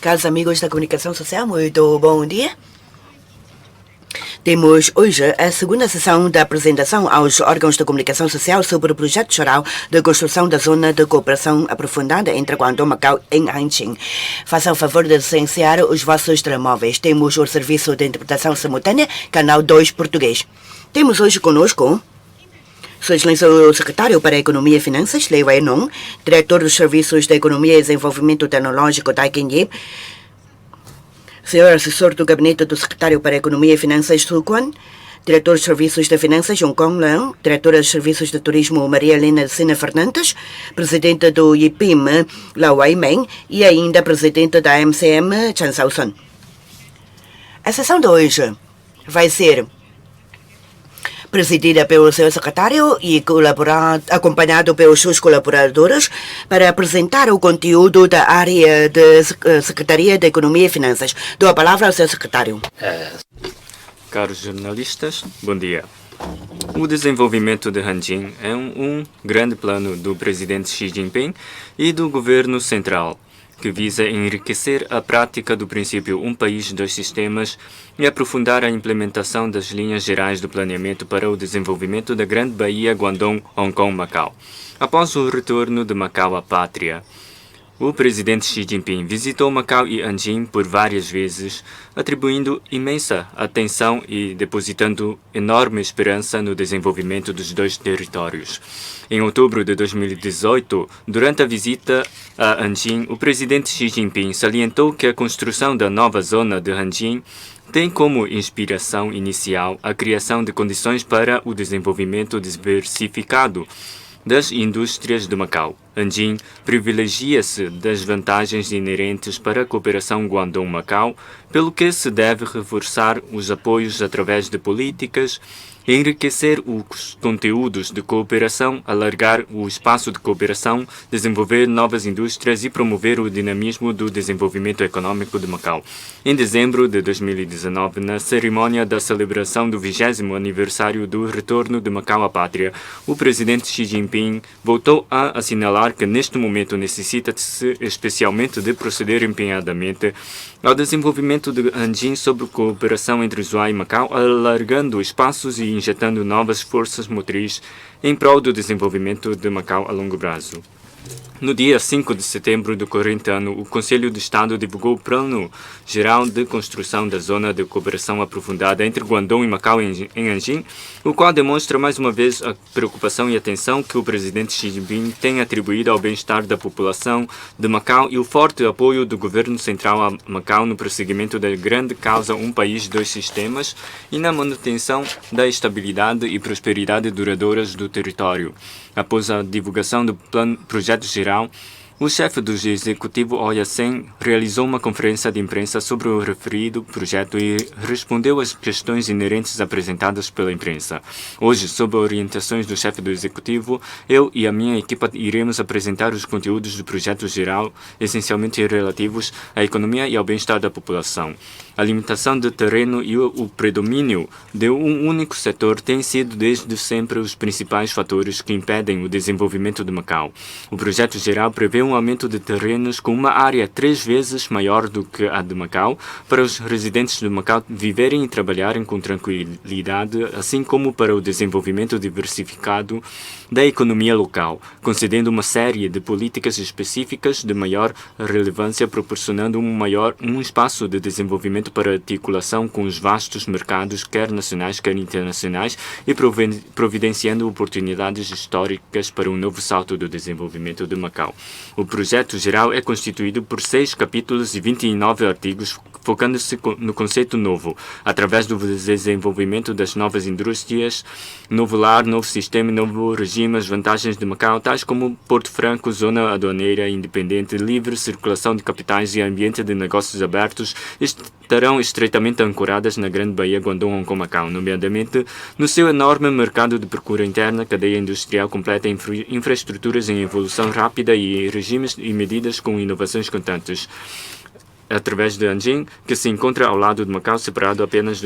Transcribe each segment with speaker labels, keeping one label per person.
Speaker 1: Caros amigos da comunicação social, muito bom dia. Temos hoje a segunda sessão da apresentação aos órgãos de comunicação social sobre o projeto geral de construção da zona de cooperação aprofundada entre Guangdong, Macau e Nanjing. Façam o favor de silenciar os vossos telemóveis. Temos o serviço de interpretação simultânea, canal 2 português. Temos hoje conosco Sua Excelência o Secretário para a Economia e Finanças, Lei Wei-nong, Diretor dos Serviços de Economia e Desenvolvimento Tecnológico, Dai Ken-ye, Senhor Assessor do Gabinete do Secretário para a Economia e Finanças, Su Quan, Diretor dos Serviços de Finanças, Jung Kong Leung, Diretora dos Serviços de Turismo, Maria Helena Sena Fernandes, Presidente do IPIM, Lau Wei-meng, e ainda Presidente da MCM, Chan Sao-sun. A sessão de hoje vai ser presidida pelo seu secretário e acompanhado pelos seus colaboradores para apresentar o conteúdo da área de Secretaria de Economia e Finanças. Dou a palavra ao seu secretário.
Speaker 2: Caros jornalistas, bom dia. O desenvolvimento de Nanjing é um grande plano do presidente Xi Jinping e do governo central, que visa enriquecer a prática do princípio Um País, Dois Sistemas e aprofundar a implementação das linhas gerais do planeamento para o desenvolvimento da Grande Baía Guangdong, Hong Kong, Macau. Após o retorno de Macau à pátria, o presidente Xi Jinping visitou Macau e Nanjing por várias vezes, atribuindo imensa atenção e depositando enorme esperança no desenvolvimento dos dois territórios. Em outubro de 2018, durante a visita a Nanjing, o presidente Xi Jinping salientou que a construção da nova zona de Nanjing tem como inspiração inicial a criação de condições para o desenvolvimento diversificado das indústrias de Macau. Nanjing privilegia-se das vantagens inerentes para a cooperação Guangdong-Macau, pelo que se deve reforçar os apoios através de políticas, enriquecer os conteúdos de cooperação, alargar o espaço de cooperação, desenvolver novas indústrias e promover o dinamismo do desenvolvimento econômico de Macau. Em dezembro de 2019, na cerimônia da celebração do 20º aniversário do retorno de Macau à pátria, o presidente Xi Jinping voltou a assinalar que neste momento necessita-se especialmente de proceder empenhadamente ao desenvolvimento de Nanjing sob cooperação entre Zhuhai e Macau, alargando espaços e injetando novas forças motrizes em prol do desenvolvimento de Macau a longo prazo. No dia 5 de setembro do corrente ano, o Conselho de Estado divulgou o Plano Geral de Construção da Zona de Cooperação Aprofundada entre Guangdong e Macau em Nanjing, o qual demonstra mais uma vez a preocupação e atenção que o presidente Xi Jinping tem atribuído ao bem-estar da população de Macau e o forte apoio do governo central a Macau no prosseguimento da grande causa Um País, Dois Sistemas e na manutenção da estabilidade e prosperidade duradouras do território. Após a divulgação do projeto geral, o chefe do executivo Oya Sen realizou uma conferência de imprensa sobre o referido projeto e respondeu às questões inerentes apresentadas pela imprensa. Hoje, sob orientações do chefe do executivo, eu e a minha equipa iremos apresentar os conteúdos do projeto geral, essencialmente relativos à economia e ao bem-estar da população. A limitação de terreno e o predomínio de um único setor têm sido desde sempre os principais fatores que impedem o desenvolvimento de Macau. O projeto geral prevê um aumento de terrenos com uma área 3 vezes maior do que a de Macau, para os residentes de Macau viverem e trabalharem com tranquilidade, assim como para o desenvolvimento diversificado da economia local, concedendo uma série de políticas específicas de maior relevância, proporcionando um espaço de desenvolvimento para articulação com os vastos mercados, quer nacionais, quer internacionais, e providenciando oportunidades históricas para um novo salto do desenvolvimento de Macau. O projeto geral é constituído por 6 capítulos e 29 artigos, focando-se no conceito novo, através do desenvolvimento das novas indústrias, novo lar, novo sistema e novo regime, as vantagens de Macau, tais como Porto Franco, zona aduaneira independente, livre circulação de capitais e ambiente de negócios abertos, estarão estreitamente ancoradas na Grande Baía Guangdong, Hong Kong, Macau, nomeadamente no seu enorme mercado de procura interna, cadeia industrial completa, infraestruturas em evolução rápida e regimes e medidas com inovações constantes. através de Anjing, que se encontra ao lado de Macau, separado apenas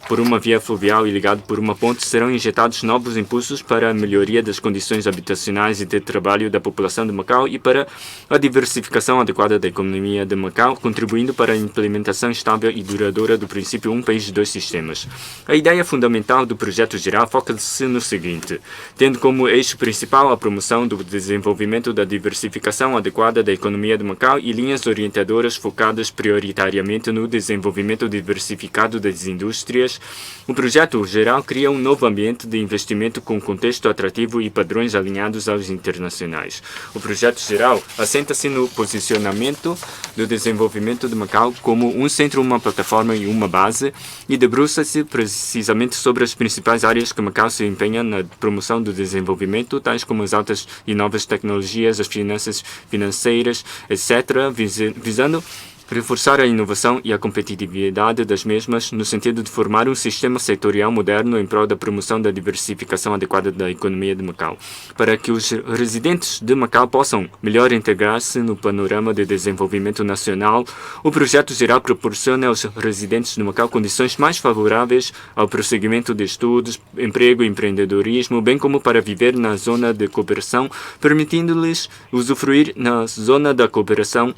Speaker 2: por uma via fluvial e ligado por uma ponte, serão injetados novos impulsos para a melhoria das condições habitacionais e de trabalho da população de Macau e para a diversificação adequada da economia de Macau, contribuindo para a implementação estável e duradoura do princípio um país, dois sistemas. A ideia fundamental do projeto geral foca-se no seguinte, tendo como eixo principal a promoção do desenvolvimento da diversificação adequada da economia de Macau e linhas orientadoras focadas prioritariamente no desenvolvimento diversificado das indústrias. O projeto geral cria um novo ambiente de investimento com contexto atrativo e padrões alinhados aos internacionais. O projeto geral assenta-se no posicionamento do desenvolvimento de Macau como um centro, uma plataforma e uma base e debruça-se precisamente sobre as principais áreas que Macau se empenha na promoção do desenvolvimento, tais como as altas e novas tecnologias, as finanças financeiras, etc., visando reforçar a inovação e a competitividade das mesmas no sentido de formar um sistema setorial moderno em prol da promoção da diversificação adequada da economia de Macau, para que os residentes de Macau possam melhor integrar-se no panorama de desenvolvimento nacional. O projeto geral proporciona aos residentes de Macau condições mais favoráveis ao prosseguimento de estudos, emprego e empreendedorismo, bem como para viver na zona de cooperação, permitindo-lhes usufruir na zona da cooperação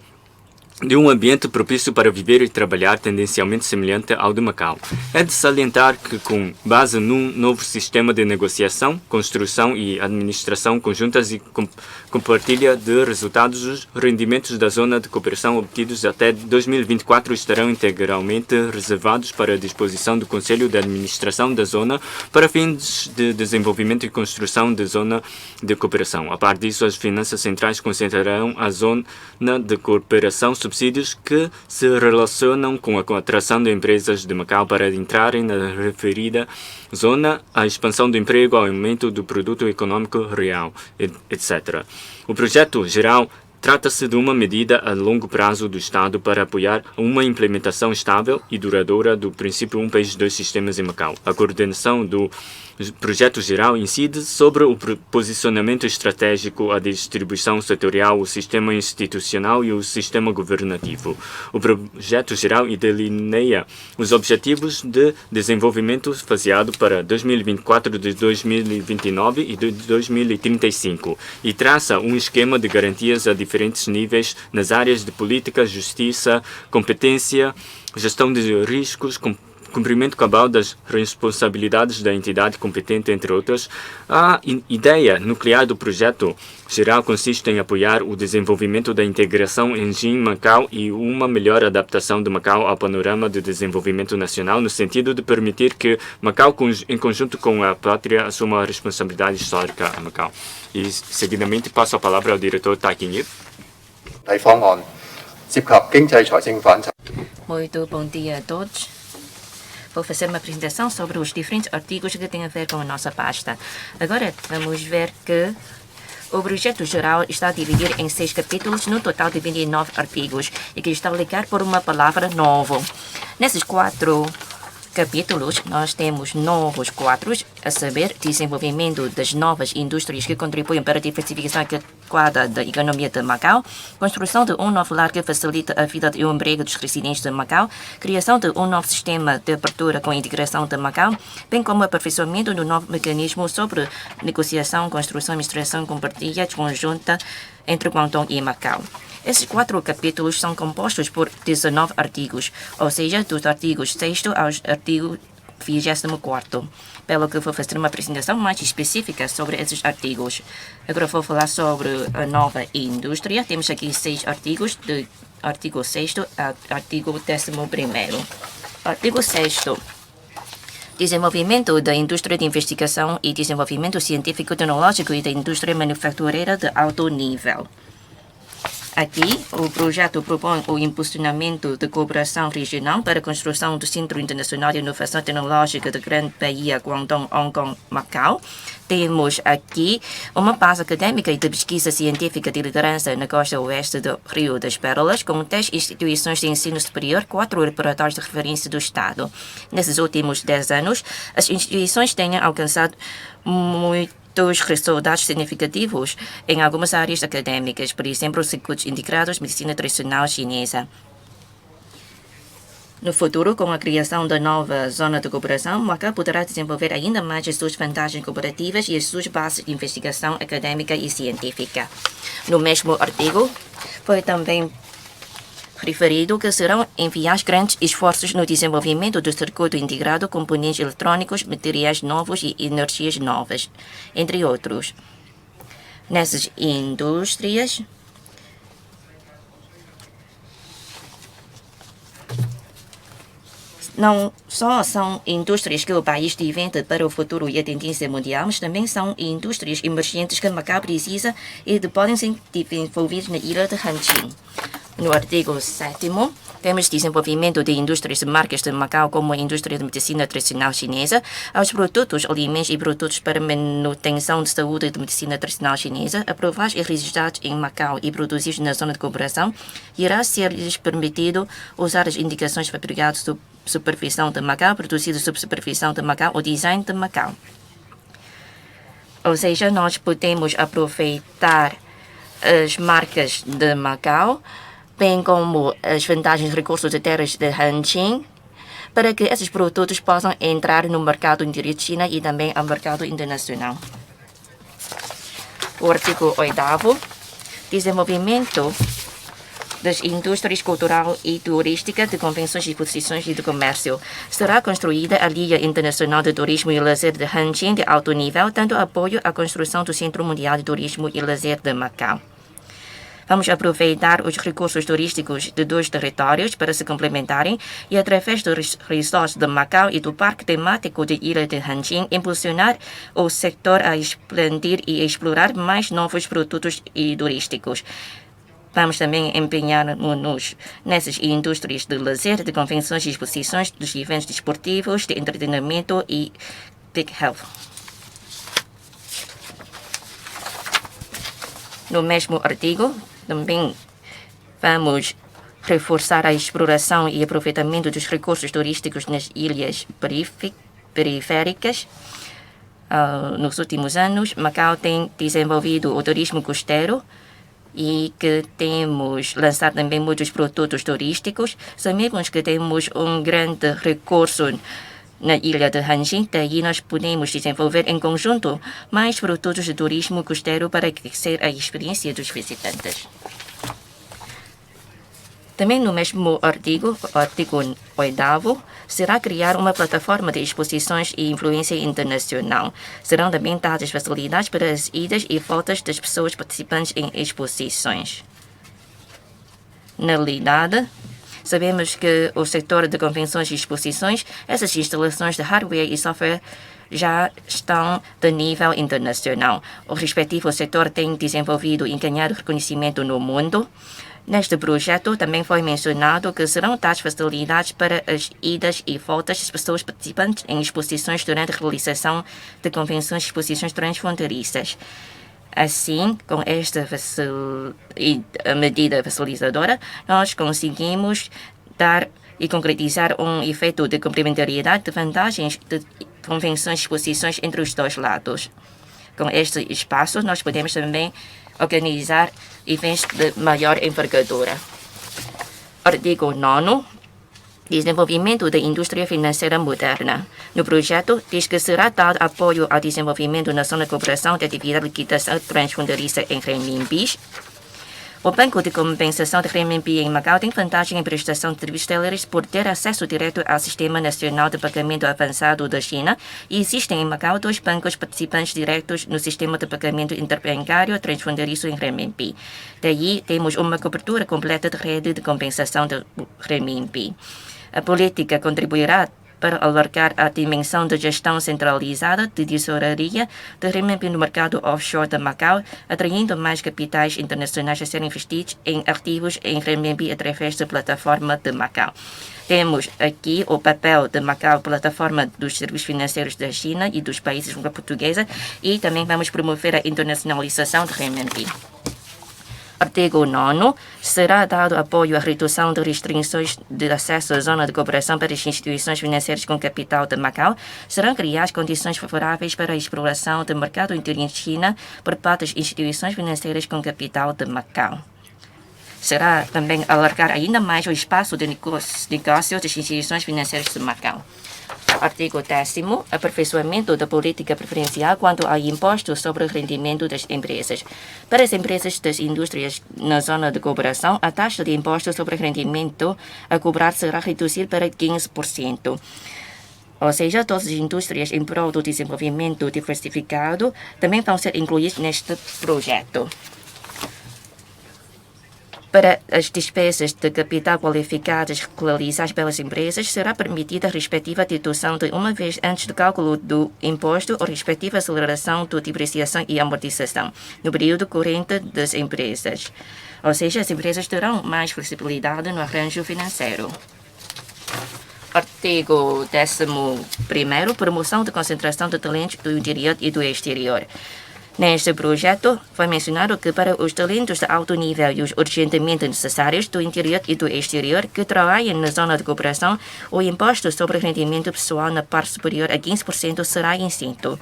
Speaker 2: de um ambiente propício para viver e trabalhar tendencialmente semelhante ao de Macau. É de salientar que, com base num novo sistema de negociação, construção e administração conjuntas e compartilha de resultados, os rendimentos da zona de cooperação obtidos até 2024 estarão integralmente reservados para a disposição do Conselho de Administração da zona para fins de desenvolvimento e construção da zona de cooperação. A par disso, as finanças centrais concentrarão a zona de cooperação subsídios que se relacionam com a atração de empresas de Macau para entrarem na referida zona, a expansão do emprego, ao aumento do produto econômico real, etc. O projeto geral trata-se de uma medida a longo prazo do Estado para apoiar uma implementação estável e duradoura do princípio um país, dois sistemas em Macau. A coordenação do projeto geral incide sobre o posicionamento estratégico, a distribuição setorial, o sistema institucional e o sistema governativo. O projeto geral delineia os objetivos de desenvolvimento faseado para 2024, de 2029 e de 2035 e traça um esquema de garantias a diferentes níveis nas áreas de política, justiça, competência, gestão de riscos, cumprimento cabal das responsabilidades da entidade competente, entre outras. A ideia nuclear do projeto geral consiste em apoiar o desenvolvimento da integração Anjing-Macau e uma melhor adaptação de Macau ao panorama de desenvolvimento nacional, no sentido de permitir que Macau, em conjunto com a pátria, assuma a responsabilidade histórica a Macau. E, seguidamente, passo a palavra ao diretor Tai King-Ip.
Speaker 3: Muito bom dia a todos. Vou fazer uma apresentação sobre os diferentes artigos que têm a ver com a nossa pasta. Agora vamos ver que o projeto geral está dividido em 6 capítulos, no total de 29 artigos, e que está ligado por uma palavra novo. Nesses 4 capítulos, nós temos novos quadros, a saber, desenvolvimento das novas indústrias que contribuem para a diversificação adequada da economia de Macau, construção de um novo lar que facilita a vida e o emprego dos residentes de Macau, criação de um novo sistema de abertura com a integração de Macau, bem como o aperfeiçoamento do novo mecanismo sobre negociação, construção e administração compartilhada conjunta entre Guangdong e Macau. Esses 4 capítulos são compostos por 19 artigos, ou seja, dos artigos 6º ao artigo 24º, pelo que vou fazer uma apresentação mais específica sobre esses artigos. Agora vou falar sobre a nova indústria. Temos aqui 6 artigos, do artigo 6º ao artigo 11º. Artigo 6º. Desenvolvimento da indústria de investigação e desenvolvimento científico-tecnológico e da indústria manufatureira de alto nível. Aqui, o projeto propõe o impulsionamento de cooperação regional para a construção do Centro Internacional de Inovação Tecnológica da Grande Bahia, Guangdong, Hong Kong, Macau. Temos aqui uma base acadêmica e de pesquisa científica de liderança na costa oeste do Rio das Pérolas, com 10 instituições de ensino superior, 4 laboratórios de referência do Estado. Nesses últimos 10 anos, as instituições têm alcançado muitos resultados significativos em algumas áreas acadêmicas, por exemplo, circuitos integrados, medicina tradicional chinesa. No futuro, com a criação da nova zona de cooperação, Macau poderá desenvolver ainda mais as suas vantagens cooperativas e as suas bases de investigação acadêmica e científica. No mesmo artigo, foi também referido que serão enviados grandes esforços no desenvolvimento do circuito integrado, componentes eletrônicos, materiais novos e energias novas, entre outros. Nessas indústrias, não só são indústrias que o país diventa para o futuro e a tendência mundial, mas também são indústrias emergentes que Macau precisa e que podem ser desenvolvidas na ilha de Hanqing. No artigo 7º, temos desenvolvimento de indústrias de marcas de Macau como a indústria de medicina tradicional chinesa, aos produtos, alimentos e produtos para manutenção de saúde de medicina tradicional chinesa, aprovados e registrados em Macau e produzidos na zona de cooperação, irá ser-lhes permitido usar as indicações fabricadas sob supervisão de Macau, produzidas sob supervisão de Macau ou design de Macau. Ou seja, nós podemos aproveitar as marcas de Macau, bem como as vantagens de recursos de terras de Hanqing, para que esses produtos possam entrar no mercado interior de China e também ao mercado internacional. O artigo 8º, desenvolvimento das indústrias cultural e turística, de convenções, exposições e de comércio. Será construída a Liga Internacional de Turismo e Lazer de Hanqing de alto nível, dando apoio à construção do Centro Mundial de Turismo e Lazer de Macau. Vamos aproveitar os recursos turísticos de dois territórios para se complementarem e, através dos resorts de Macau e do Parque Temático de Ilha de Hanqing, impulsionar o setor a expandir e explorar mais novos produtos e turísticos. Vamos também empenhar-nos nessas indústrias de lazer, de convenções e exposições, dos eventos desportivos, de entretenimento e Big Health. No mesmo artigo, também vamos reforçar a exploração e aproveitamento dos recursos turísticos nas ilhas periféricas. Nos últimos anos, Macau tem desenvolvido o turismo costeiro e que temos lançado também muitos produtos turísticos. Sabemos que temos um grande recurso na ilha de Hanqing, daí nós podemos desenvolver em conjunto mais produtos de turismo costeiro para crescer a experiência dos visitantes. Também no mesmo artigo, o artigo 8º, será criar uma plataforma de exposições e influência internacional. Serão também dadas facilidades para as idas e voltas das pessoas participantes em exposições. Na realidade, sabemos que o setor de convenções e exposições, essas instalações de hardware e software já estão de nível internacional. O respectivo setor tem desenvolvido e ganhado reconhecimento no mundo. Neste projeto também foi mencionado que serão dadas facilidades para as idas e voltas das pessoas participantes em exposições durante a realização de convenções e exposições transfronteiriças. Assim, com esta medida facilitadora, nós conseguimos dar e concretizar um efeito de complementariedade de vantagens de convenções e exposições entre os dois lados. Com este espaço, nós podemos também organizar eventos de maior envergadura. Artigo 9º. Desenvolvimento da indústria financeira moderna. No projeto, diz que será dado apoio ao desenvolvimento na zona de cooperação de atividade de liquidação transfronteiriça em renminbis. O Banco de Compensação de Renminbi em Macau tem vantagem em prestação de serviços teleiros por ter acesso direto ao Sistema Nacional de Pagamento Avançado da China e existem em Macau dois bancos participantes diretos no Sistema de Pagamento Interbancário Transfronteiriço em Renminbi. Daí, temos uma cobertura completa de rede de compensação de Renminbi. A política contribuirá para alargar a dimensão de gestão centralizada de tesouraria de renminbi no mercado offshore de Macau, atraindo mais capitais internacionais a serem investidos em ativos em renminbi através da plataforma de Macau. Temos aqui o papel de Macau, plataforma dos serviços financeiros da China e dos países de língua portuguesa, e também vamos promover a internacionalização de renminbi. Artigo 9º. Será dado apoio à redução de restrições de acesso à zona de cooperação para as instituições financeiras com capital de Macau. Serão criadas condições favoráveis para a exploração do mercado interior de China por parte das instituições financeiras com capital de Macau. será também alargar ainda mais o espaço de negócio das instituições financeiras de Macau. Artigo 10º. Aperfeiçoamento da política preferencial quanto ao imposto sobre o rendimento das empresas. Para as empresas das indústrias na zona de cooperação, a taxa de imposto sobre o rendimento a cobrar será reduzida para 15%. Ou seja, todas as indústrias em prol do desenvolvimento diversificado também vão ser incluídas neste projeto. Para as despesas de capital qualificadas realizadas pelas empresas, será permitida a respectiva dedução de uma vez antes do cálculo do imposto ou respectiva aceleração de depreciação e amortização no período corrente das empresas. Ou seja, as empresas terão mais flexibilidade no arranjo financeiro. Artigo 11º. Promoção de concentração de talentos do interior e do exterior. Neste projeto, foi mencionado que para os talentos de alto nível e os urgentemente necessários do interior e do exterior que trabalhem na zona de cooperação, o imposto sobre rendimento pessoal na parte superior a 15% será extinto.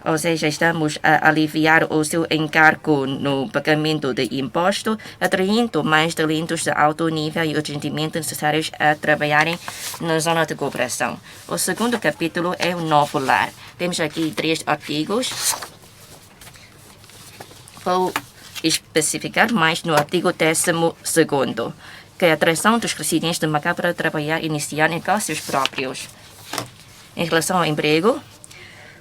Speaker 3: Ou seja, estamos a aliviar o seu encargo no pagamento de imposto, atraindo mais talentos de alto nível e urgentemente necessários a trabalharem na zona de cooperação. O segundo capítulo é o novo lar. Temos aqui 3 artigos. Vou especificar mais no artigo 12º, que é a atração dos residentes de Macau para trabalhar e iniciar negócios próprios. Em relação ao emprego,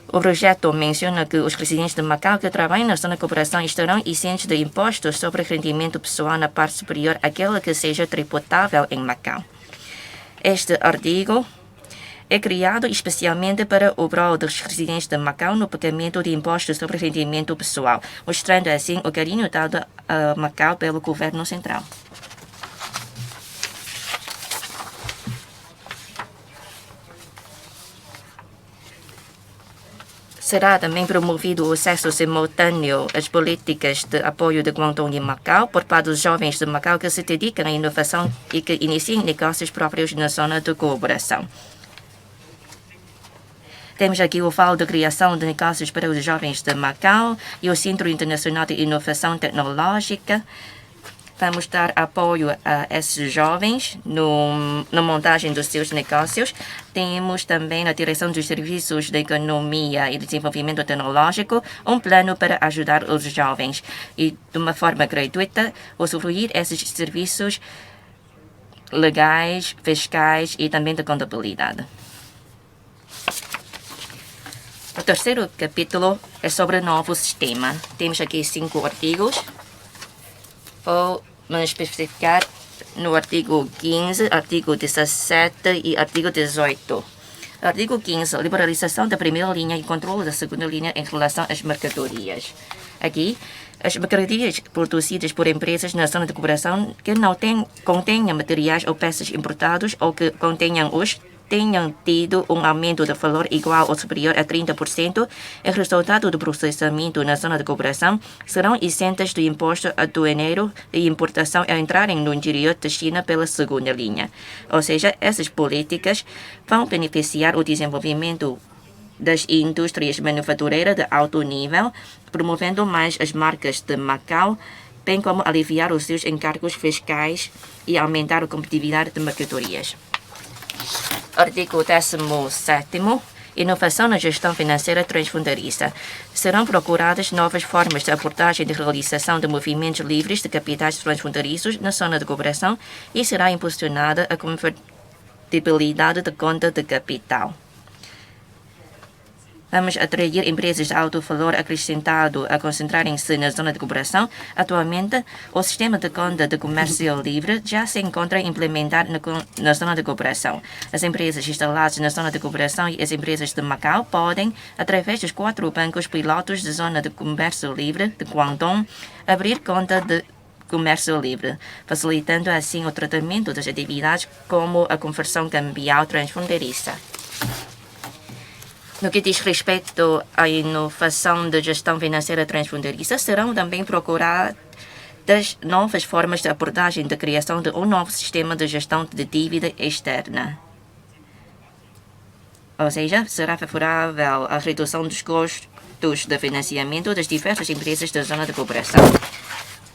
Speaker 3: o projeto menciona que os residentes de Macau que trabalham na zona de cooperação estarão isentos de impostos sobre rendimento pessoal na parte superior àquela que seja tributável em Macau. Este artigo é criado especialmente para o prol dos residentes de Macau no pagamento de impostos sobre rendimento pessoal, mostrando assim o carinho dado a Macau pelo governo central. Será também promovido o acesso simultâneo às políticas de apoio de Guangdong e Macau por parte dos jovens de Macau que se dedicam à inovação e que iniciam negócios próprios na zona de cooperação. Temos aqui o Fórum de Criação de Negócios para os Jovens de Macau e o Centro Internacional de Inovação Tecnológica. Vamos dar apoio a esses jovens na montagem dos seus negócios. Temos também na Direção dos Serviços de Economia e Desenvolvimento Tecnológico um plano para ajudar os jovens e, de uma forma gratuita, usufruir esses serviços legais, fiscais e também de contabilidade. O terceiro capítulo é sobre o novo sistema. Temos aqui 5 artigos. Vou me especificar no artigo 15, artigo 17 e artigo 18. Artigo 15. Liberalização da primeira linha e controle da segunda linha em relação às mercadorias. Aqui, as mercadorias produzidas por empresas na zona de cooperação que não contenham materiais ou peças importados ou que contenham tenham tido um aumento de valor igual ou superior a 30% em resultado do processamento na zona de cooperação, serão isentas do imposto aduaneiro de importação ao entrarem no interior da China pela segunda linha. Ou seja, essas políticas vão beneficiar o desenvolvimento das indústrias manufatureiras de alto nível, promovendo mais as marcas de Macau, bem como aliviar os seus encargos fiscais e aumentar a competitividade de mercadorias. Artigo 17º. Inovação na gestão financeira transfronteiriça. Serão procuradas novas formas de abordagem de realização de movimentos livres de capitais transfronteiriços na zona de cooperação e será impulsionada a convertibilidade de conta de capital. Vamos atrair empresas de alto valor acrescentado a concentrarem-se na zona de cooperação. Atualmente, o sistema de conta de comércio livre já se encontra implementado na zona de cooperação. As empresas instaladas na zona de cooperação e as empresas de Macau podem, através dos 4 bancos pilotos da zona de comércio livre de Guangdong, abrir conta de comércio livre, facilitando assim o tratamento das atividades como a conversão cambial transfronteiriça. No que diz respeito à inovação de gestão financeira transfronteiriça, serão também procuradas novas formas de abordagem da criação de um novo sistema de gestão de dívida externa. Ou seja, será favorável à redução dos custos de financiamento das diversas empresas da zona de cooperação.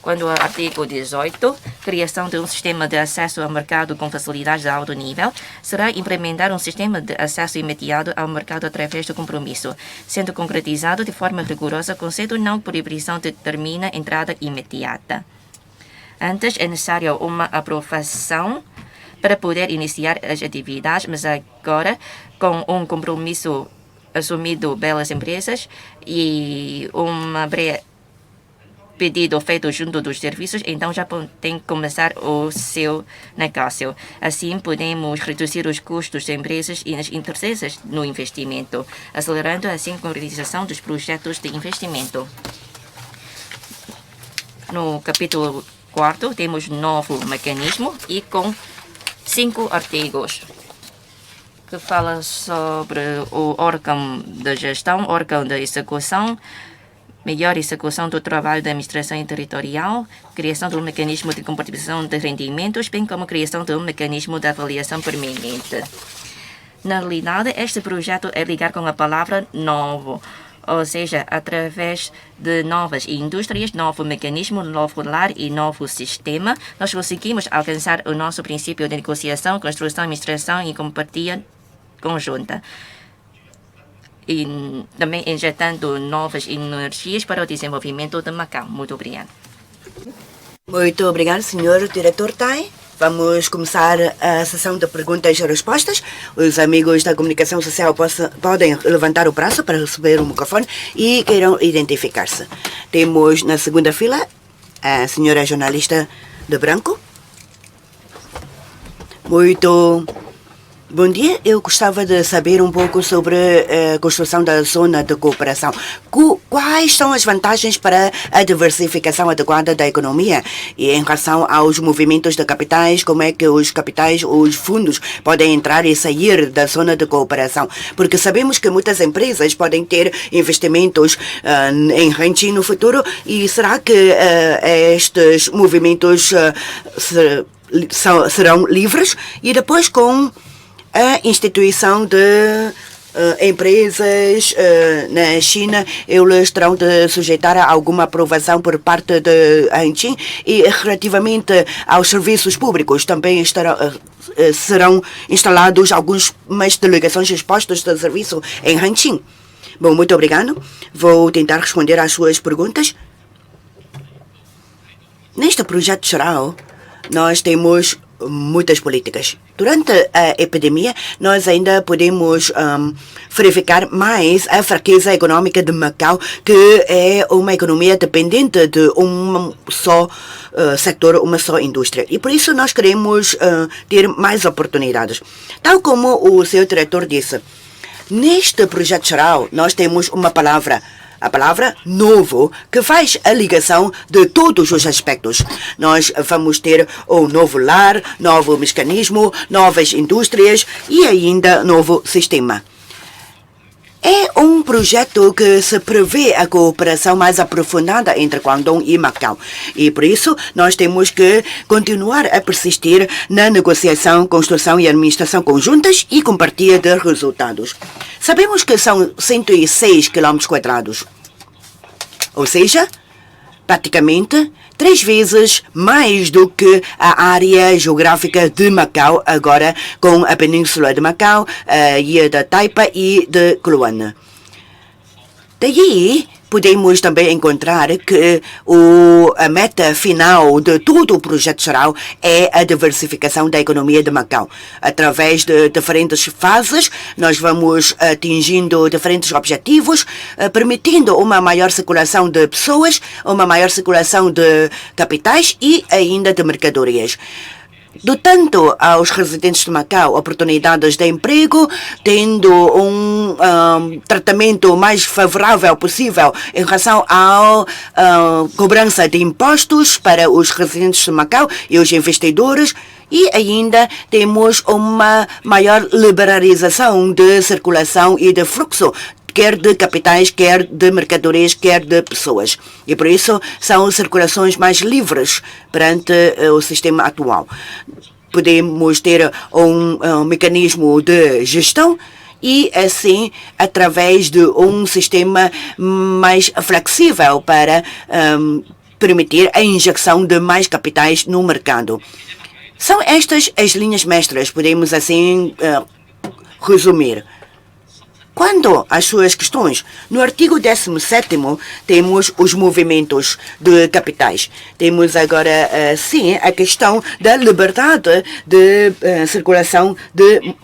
Speaker 3: Quando o artigo 18, criação de um sistema de acesso ao mercado com facilidades de alto nível, será implementar um sistema de acesso imediato ao mercado através do compromisso, sendo concretizado de forma rigorosa, conceito não proibição determina entrada imediata. Antes é necessário uma aprovação para poder iniciar as atividades, mas agora, com um compromisso assumido pelas empresas e uma pedido feito junto dos serviços, então já tem que começar o seu negócio. Assim, podemos reduzir os custos das empresas e as empresas no investimento, acelerando assim a concretização dos projetos de investimento. No capítulo 4, temos novo mecanismo e com 5 artigos que fala sobre o órgão de gestão, órgão de execução, melhor execução do trabalho da administração territorial, criação de um mecanismo de compatibilização de rendimentos, bem como criação de um mecanismo de avaliação permanente. Na realidade, este projeto é ligar com a palavra novo, ou seja, através de novas indústrias, novo mecanismo, novo lar e novo sistema, nós conseguimos alcançar o nosso princípio de negociação, construção, administração e compartilha conjunta. E também injetando novas energias para o desenvolvimento de Macau. Muito obrigado.
Speaker 1: Muito obrigado, senhor diretor Tai. Vamos começar a sessão de perguntas e respostas. Os amigos da comunicação social podem levantar o braço para receber o microfone e queiram identificar-se. Temos na segunda fila a senhora jornalista de branco. Muito bom dia, eu gostava de saber um pouco sobre a construção da zona de cooperação. Quais são as vantagens para a diversificação adequada da economia? E em relação aos movimentos de capitais, como é que os capitais, os fundos, podem entrar e sair da zona de cooperação? Porque sabemos que muitas empresas podem ter investimentos em Hengqin no futuro, e será que estes movimentos serão livres? E depois com a instituição de empresas na China, eles terão de sujeitar a alguma aprovação por parte de Hengqin, e relativamente aos serviços públicos também serão instalados algumas delegações expostas de serviço em Hengqin. Bom, muito obrigado. Vou tentar responder às suas perguntas. Neste projeto geral, nós temos muitas políticas. Durante a epidemia, nós ainda podemos verificar mais a fraqueza econômica de Macau, que é uma economia dependente de um só setor, uma só indústria. E por isso nós queremos ter mais oportunidades. Tal como o seu diretor disse, neste projeto geral, nós temos uma palavra, a palavra novo, que faz a ligação de todos os aspectos. Nós vamos ter um novo lar, novo mecanismo, novas indústrias e ainda novo sistema. É um projeto que se prevê a cooperação mais aprofundada entre Guangdong e Macau. E por isso nós temos que continuar a persistir na negociação, construção e administração conjuntas e compartilha de resultados. Sabemos que são 106 km², ou seja, praticamente 3 vezes mais do que a área geográfica de Macau, agora com a Península de Macau, a ilha de Taipa e de Kluane. Daí, podemos também encontrar que a meta final de todo o projeto geral é a diversificação da economia de Macau. Através de diferentes fases, nós vamos atingindo diferentes objetivos, permitindo uma maior circulação de pessoas, uma maior circulação de capitais e ainda de mercadorias, dotando aos residentes de Macau oportunidades de emprego, tendo um tratamento mais favorável possível em relação à cobrança de impostos para os residentes de Macau e os investidores. E ainda temos uma maior liberalização de circulação e de fluxo, quer de capitais, quer de mercadorias, quer de pessoas. E por isso são circulações mais livres perante o sistema atual. Podemos ter um mecanismo de gestão e, assim, através de um sistema mais flexível para permitir a injeção de mais capitais no mercado. São estas as linhas mestras, podemos assim resumir. Quanto às suas questões, no artigo 17º temos os movimentos de capitais. Temos agora, sim, a questão da liberdade de circulação de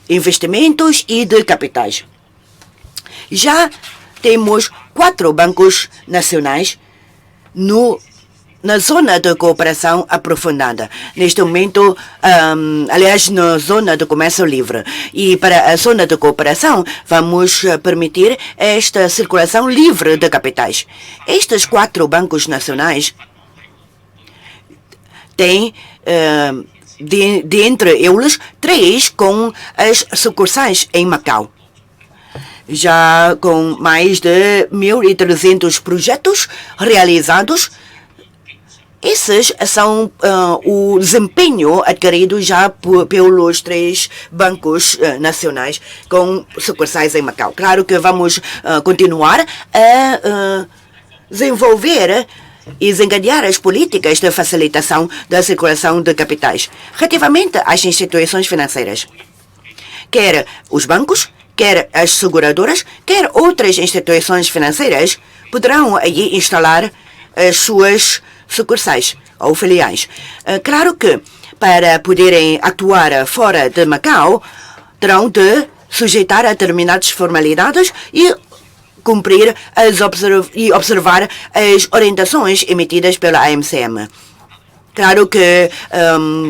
Speaker 1: investimentos e de capitais. Já temos 4 bancos nacionais na zona de cooperação aprofundada. Neste momento, aliás, na zona de comércio livre. E para a zona de cooperação, vamos permitir esta circulação livre de capitais. Estes 4 bancos nacionais têm, dentre eles, 3 com as sucursais em Macau. Já com mais de 1.300 projetos realizados. Esses são o desempenho adquirido já pelos 3 bancos nacionais com sucursais em Macau. Claro que vamos continuar a desenvolver e desencadear as políticas de facilitação da circulação de capitais relativamente às instituições financeiras. Quer os bancos, quer as seguradoras, quer outras instituições financeiras poderão aí instalar as suas sucursais ou filiais. Claro que, para poderem atuar fora de Macau, terão de sujeitar a determinadas formalidades e cumprir e observar as orientações emitidas pela AMCM. Claro que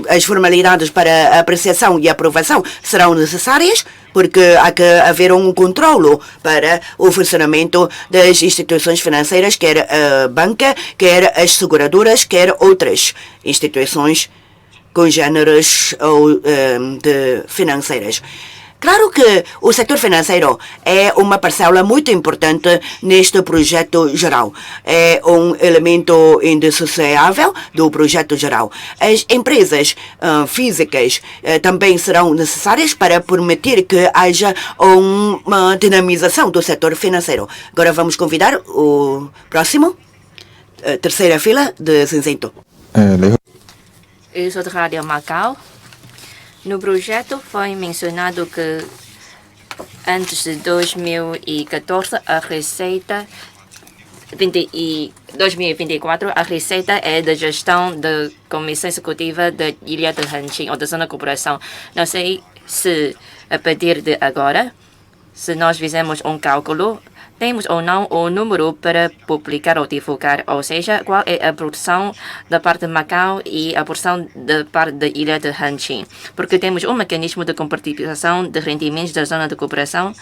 Speaker 1: as formalidades para a apreciação e aprovação serão necessárias, porque há que haver um controlo para o funcionamento das instituições financeiras, quer a banca, quer as seguradoras, quer outras instituições congêneres ou financeiras. Claro que o setor financeiro é uma parcela muito importante neste projeto geral. É um elemento indissociável do projeto geral. As empresas físicas também serão necessárias para permitir que haja uma dinamização do setor financeiro. Agora vamos convidar o próximo, terceira fila de cinzento.
Speaker 3: Eu sou da Rádio Macau. No projeto foi mencionado que antes de 2014 a receita 2024 a receita é da gestão da Comissão Executiva da Ilha de Hanqing ou da Zona de Cooperação. Não sei se a partir de agora, se nós fizermos um cálculo, temos ou não o número para publicar ou divulgar, ou seja, qual é a produção da parte de Macau e a produção da parte da Ilha de Hanqing. Porque temos um mecanismo de compartilhação de rendimentos da zona de cooperação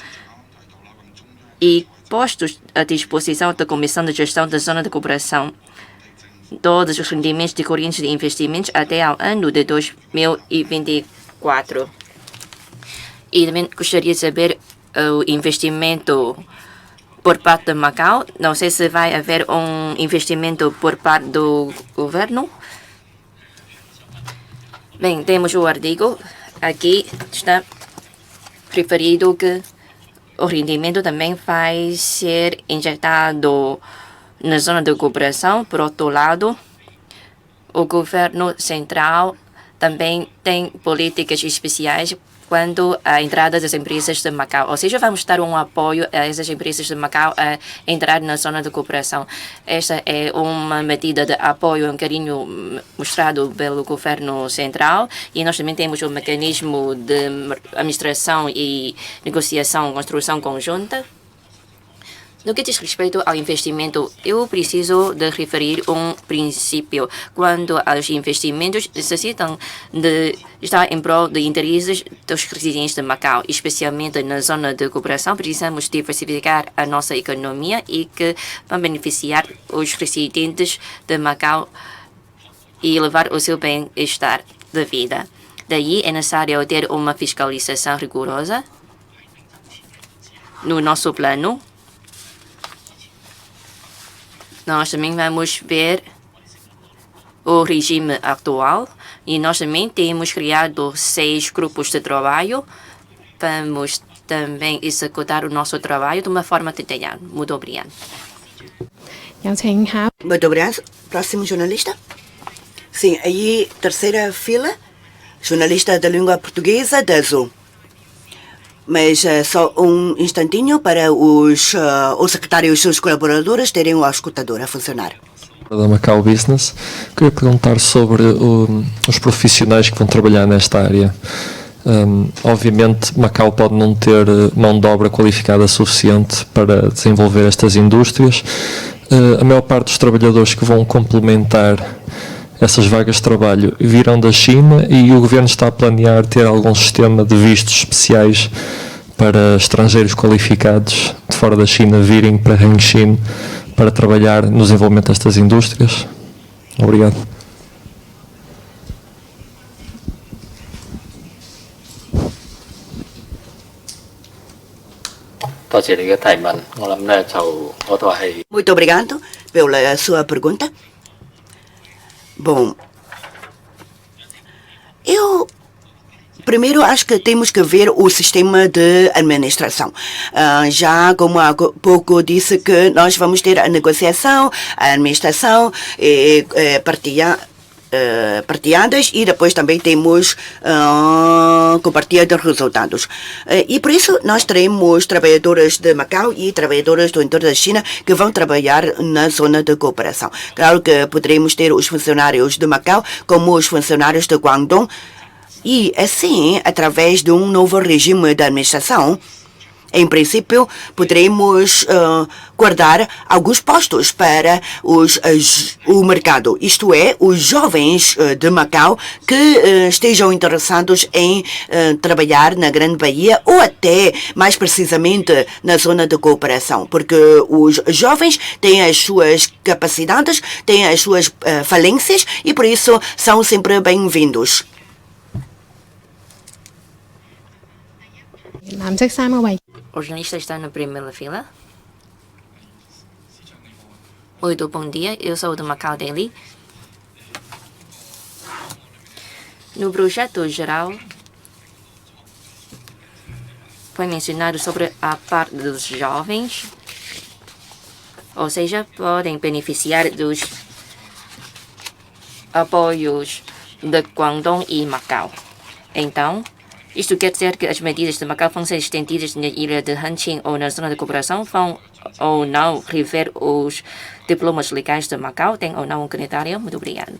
Speaker 3: e postos à disposição da Comissão de Gestão da Zona de Cooperação todos os rendimentos decorrentes de investimentos até ao ano de 2024. E também gostaria de saber o investimento por parte de Macau. Não sei se vai haver um investimento por parte do governo. Bem, temos o artigo. Aqui está referido que o rendimento também vai ser injetado na zona de cooperação. Por outro lado, o governo central também tem políticas especiais quando a entrada das empresas de Macau. Ou seja, vamos dar um apoio a essas empresas de Macau a entrar na zona de cooperação. Esta é uma medida de apoio, um carinho mostrado pelo governo central, e nós também temos um mecanismo de administração e negociação, construção conjunta. No que diz respeito ao investimento, eu preciso de referir um princípio. Quando os investimentos necessitam de estar em prol de interesses dos residentes de Macau, especialmente na zona de cooperação, precisamos diversificar a nossa economia e que vão beneficiar os residentes de Macau e levar o seu bem-estar de vida. Daí é necessário ter uma fiscalização rigorosa no nosso plano. Nós também vamos ver o regime atual e nós também temos criado 6 grupos de trabalho. Vamos também executar o nosso trabalho de uma forma detalhada. Muito obrigado.
Speaker 1: Muito obrigado. Próximo jornalista. Sim, aí, terceira fila. Jornalista da língua portuguesa da Azul. Mas só um instantinho para os secretários e os colaboradores terem a escutadora a funcionar.
Speaker 4: Da Macau Business, queria perguntar sobre os profissionais que vão trabalhar nesta área. Obviamente, Macau pode não ter mão de obra qualificada suficiente para desenvolver estas indústrias. A maior parte dos trabalhadores que vão complementar essas vagas de trabalho virão da China e o governo está a planear ter algum sistema de vistos especiais para estrangeiros qualificados de fora da China virem para Hengqin para trabalhar no desenvolvimento destas indústrias. Obrigado.
Speaker 1: Muito obrigado pela sua pergunta. Bom, eu primeiro acho que temos que ver o sistema de administração. Já como há pouco disse que nós vamos ter a negociação, a administração e partilhadas e depois também temos compartilha de resultados. E por isso nós teremos trabalhadores de Macau e trabalhadores do entorno da China que vão trabalhar na zona de cooperação. Claro que poderemos ter os funcionários de Macau como os funcionários de Guangdong e assim, através de um novo regime de administração, em princípio, poderemos guardar alguns postos para o mercado, isto é, os jovens de Macau que estejam interessados em trabalhar na Grande Bahia ou até, mais precisamente, na zona de cooperação, porque os jovens têm as suas capacidades, têm as suas falências e, por isso, são sempre bem-vindos.
Speaker 3: O jornalista está na primeira fila. Muito bom dia, eu sou do Macau Daily. No projeto geral, foi mencionado sobre a parte dos jovens, ou seja, podem beneficiar dos apoios de Guangdong e Macau. Então, isto quer dizer que as medidas de Macau vão ser estendidas na ilha de Hengqin ou na zona de cooperação, vão ou não rever os diplomas legais de Macau, tem ou não um critério? Muito obrigado.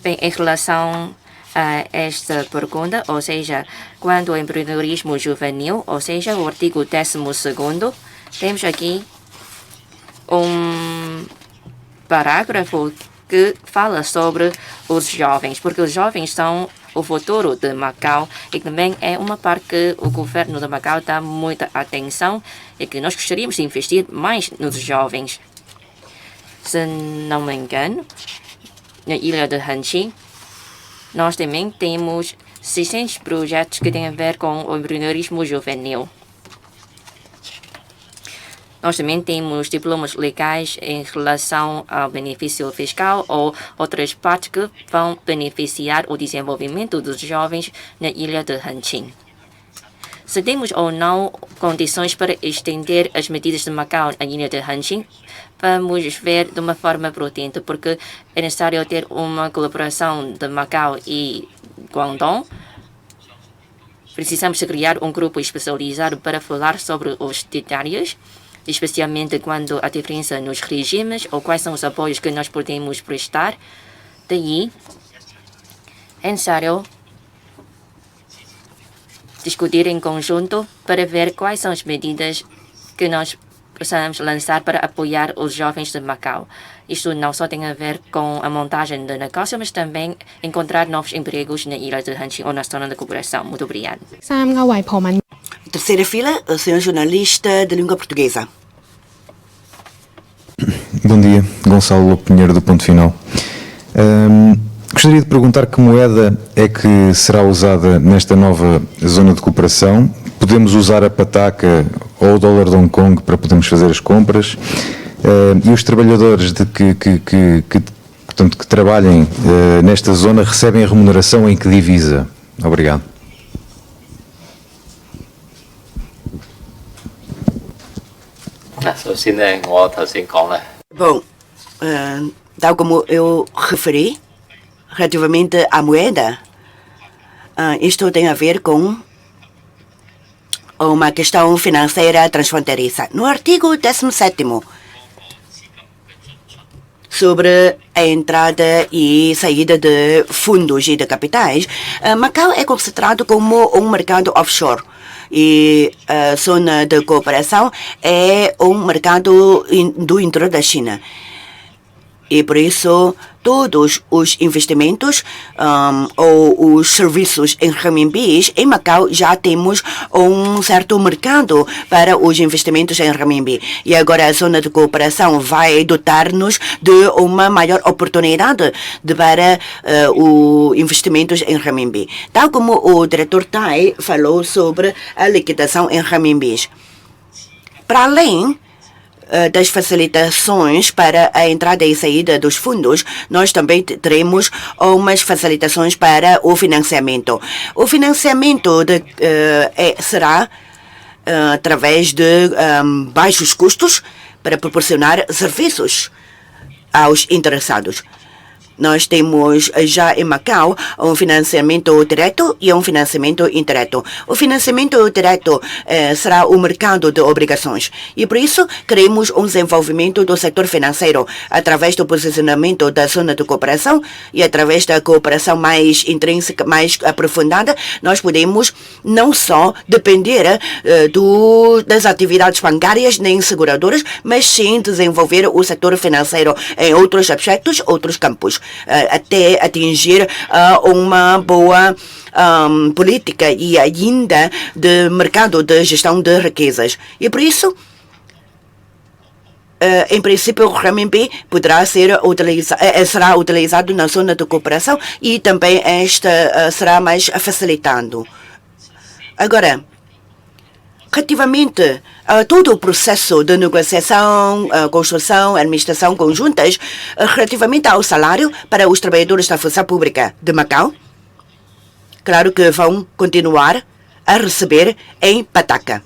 Speaker 3: Bem, em relação a esta pergunta, ou seja, quando o empreendedorismo juvenil, ou seja, o artigo 12º, temos aqui um parágrafo que fala sobre os jovens, porque os jovens são o futuro de Macau e também é uma parte que o governo de Macau dá muita atenção e que nós gostaríamos de investir mais nos jovens. Se não me engano, na ilha de Hengqin, nós também temos 600 projetos que têm a ver com o empreendedorismo juvenil. Nós também temos diplomas legais em relação ao benefício fiscal ou outras partes que vão beneficiar o desenvolvimento dos jovens na ilha de Hengqin. Se temos ou não condições para estender as medidas de Macau na ilha de Hengqin, vamos ver de uma forma prudente, porque é necessário ter uma colaboração de Macau e Guangdong. Precisamos criar um grupo especializado para falar sobre os detalhes, especialmente quando há diferença nos regimes ou quais são os apoios que nós podemos prestar. Daí, é necessário discutir em conjunto para ver quais são as medidas que nós possamos lançar para apoiar os jovens de Macau. Isto não só tem a ver com a montagem de negócio, mas também encontrar novos empregos na ilha de Hengqin ou na zona de cooperação. Muito obrigado.
Speaker 1: Terceira fila, o senhor jornalista de língua portuguesa.
Speaker 5: Bom dia, Gonçalo Pinheiro do Ponto Final. Gostaria de perguntar que moeda é que será usada nesta nova zona de cooperação. Podemos usar a pataca ou o dólar de Hong Kong para podermos fazer as compras. E os trabalhadores que trabalhem nesta zona recebem a remuneração em que divisa? Obrigado.
Speaker 6: 首先咧，我頭先講咧，
Speaker 1: Bom, tal como eu referi, relativamente à moeda, isto tem a ver com uma questão financeira transfronteiriça. No artigo 17º, sobre a entrada e saída de fundos e de capitais, Macau é considerado como um mercado offshore. E a zona de cooperação é um mercado do interior da China. E por isso, todos os investimentos ou os serviços em renminbi, em Macau já temos um certo mercado para os investimentos em renminbi. E agora a zona de cooperação vai dotar-nos de uma maior oportunidade para os investimentos em renminbi. Tal como o diretor Tai falou sobre a liquidação em renminbi. Para além das facilitações para a entrada e saída dos fundos, nós também teremos umas facilitações para o financiamento. O financiamento será através de baixos custos para proporcionar serviços aos interessados. Nós temos já em Macau um financiamento direto e um financiamento indireto. O financiamento direto será o mercado de obrigações e, por isso, queremos um desenvolvimento do setor financeiro através do posicionamento da zona de cooperação e através da cooperação mais intrínseca, mais aprofundada. Nós podemos não só depender das atividades bancárias nem seguradoras, mas sim desenvolver o setor financeiro em outros aspectos, outros campos, até atingir uma boa política e ainda de mercado de gestão de riquezas. E por isso, em princípio, o renminbi poderá ser será utilizado na zona de cooperação e também esta será mais facilitando. Agora, relativamente a todo o processo de negociação, construção, administração conjuntas, relativamente ao salário para os trabalhadores da função pública de Macau, claro que vão continuar a receber em pataca